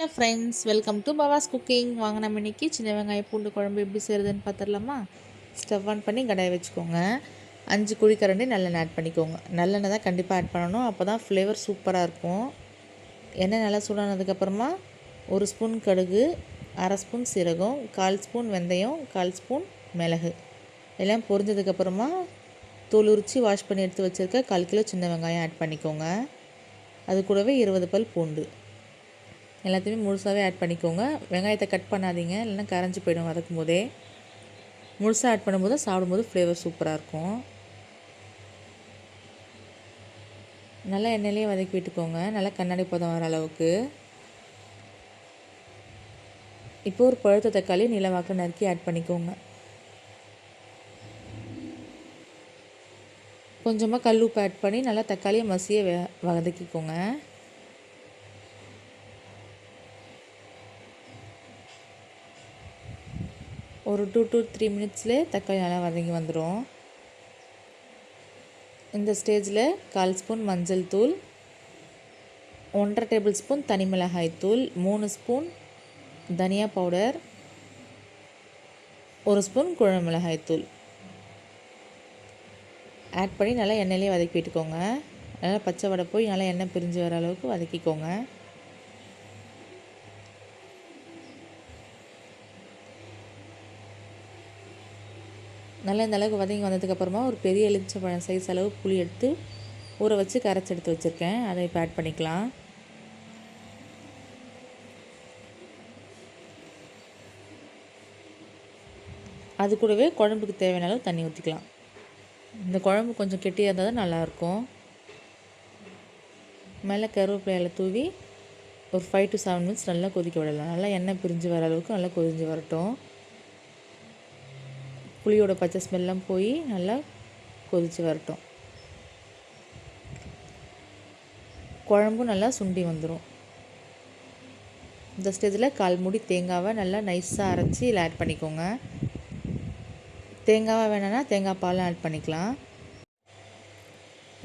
Hello friends, welcome to Bava's cooking. வாங்க நம்ம இன்றைக்கி சின்ன வெங்காய பூண்டு குழம்பு எப்படி செய்கிறதுன்னு பார்த்துடலாமா? ஸ்டவ் ஆன் பண்ணி கடாயை வச்சுக்கோங்க. 5 குழிக்கரண்டி நல்லெண்ணெய் ஆட் பண்ணிக்கோங்க. நல்லெண்ணெய் தான் கண்டிப்பாக ஆட் பண்ணணும், அப்போ தான் ஃப்ளேவர் சூப்பராக இருக்கும். எண்ணெய் நல்லா சூடானதுக்கப்புறமா 1 ஸ்பூன் கடுகு, அரை ஸ்பூன் சீரகம், 1/4 ஸ்பூன் வெந்தயம், 1/4 ஸ்பூன் மிளகு எல்லாம் பொரிஞ்சதுக்கப்புறமா தோல் உரித்து வாஷ் பண்ணி எடுத்து வச்சுருக்க 1/4 கிலோ சின்ன வெங்காயம் ஆட் பண்ணிக்கோங்க. அது கூடவே 20 பல் பூண்டு எல்லாத்தையுமே முழுசாகவே ஆட் பண்ணிக்கோங்க. வெங்காயத்தை கட் பண்ணாதீங்க, இல்லைன்னா கரைஞ்சி போயிடும் வதக்கும் போதே. முழுசாக ஆட் பண்ணும்போது சாப்பிடும்போது ஃப்ளேவர் சூப்பராக இருக்கும். நல்லா எண்ணெயிலே வதக்கி விட்டுக்கோங்க, நல்லா கண்ணாடி பதம் வர அளவுக்கு. இப்போ ஒரு பழுத்த தக்காளி நீளவாக்கில் நறுக்கி ஆட் பண்ணிக்கோங்க. கொஞ்சமாக கல் உப்பு ஆட் பண்ணி நல்லா தக்காளியை மசிய வதக்கிக்கோங்க. ஒரு 2 to 3 மினிட்ஸ்லேயே தக்காளி நல்லா வதங்கி வந்துடும். இந்த ஸ்டேஜில் 1/4 ஸ்பூன் மஞ்சள் தூள், 1/2 டேபிள் ஸ்பூன் தனி மிளகாய் தூள், 3 ஸ்பூன் தனியா பவுடர், 1 ஸ்பூன் குழம்பு மிளகாய் தூள் ஆட் பண்ணி நல்லா எண்ணெயிலே வதக்கி விட்டுக்கோங்க. நல்லா பச்சை வடை போய் நல்லா எண்ணெய் பிரிஞ்சு வர அளவுக்கு வதக்கிக்கோங்க. நல்லா இந்த அளவுக்கு வதங்கி வந்ததுக்கப்புறமா ஒரு பெரிய எலுமிச்சம்பழம் சைஸ் அளவு புளி எடுத்து ஊற வச்சு கரைச்சி எடுத்து வச்சுருக்கேன், அதை இப்போ ஆட் பண்ணிக்கலாம். அது கூடவே குழம்புக்கு தேவையான அளவு தண்ணி ஊற்றிக்கலாம். இந்த குழம்பு கொஞ்சம் கெட்டியாக இருந்தால் தான் நல்லாயிருக்கும். மேலே கருவேப்பிலையில் தூவி ஒரு 5 to 7 மினிட்ஸ் நல்லா கொதிக்க விடலாம். நல்லா எண்ணெய் பிரிஞ்சு வர அளவுக்கு நல்லா கொதிஞ்சு வரட்டும். புளியோட பச்சை ஸ்மெல்லாம் போய் நல்லா கொதித்து வரட்டும். குழம்பும் நல்லா சுண்டி வந்துடும். இந்த ஸ்டேஜில் 1/4 மூடி தேங்காவை நல்லா நைஸாக அரைச்சி இதில் ஆட் பண்ணிக்கோங்க. தேங்காவை வேணும்னா தேங்காய் பாலும் ஆட் பண்ணிக்கலாம்.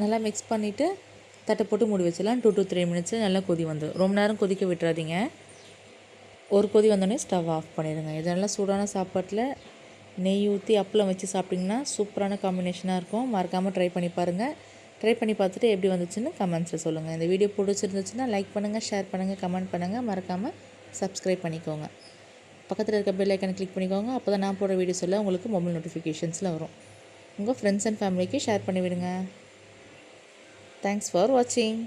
நல்லா மிக்ஸ் பண்ணிவிட்டு தட்டை போட்டு மூடி வச்சிடலாம். 2 to 3 மினிட்ஸில் நல்லா கொதி வந்துடும். ரொம்ப நேரம் கொதிக்க விட்டுறாதீங்க. ஒரு கொதி வந்தோடனே ஸ்டவ் ஆஃப் பண்ணிடுங்க. இது நல்லா சூடான சாப்பாட்டில் நெய் ஊற்றி அப்பளம் வச்சு சாப்பிட்டிங்கன்னா சூப்பரான காம்பினேஷனாக இருக்கும். மறக்காமல் ட்ரை பண்ணி பாருங்கள். ட்ரை பண்ணி பார்த்துட்டு எப்படி வந்துச்சுன்னு கமெண்ட்ஸில் சொல்லுங்கள். இந்த வீடியோ பிடிச்சிருந்துச்சுன்னா லைக் பண்ணுங்கள், ஷேர் பண்ணுங்கள், கமெண்ட் பண்ணுங்கள். மறக்காமல் சப்ஸ்கிரைப் பண்ணிக்கோங்க. பக்கத்தில் இருக்க பெல் ஐக்கனை கிளிக் பண்ணிக்கோங்க. அப்போ தான் நான் போடுற வீடியோஸ் எல்லாம் உங்களுக்கு மொபைல் நோட்டிஃபிகேஷன்ஸில் வரும். உங்கள் ஃப்ரெண்ட்ஸ் அண்ட் ஃபேமிலிக்கு ஷேர் பண்ணிவிடுங்க. தேங்க்ஸ் ஃபார் வாட்சிங்.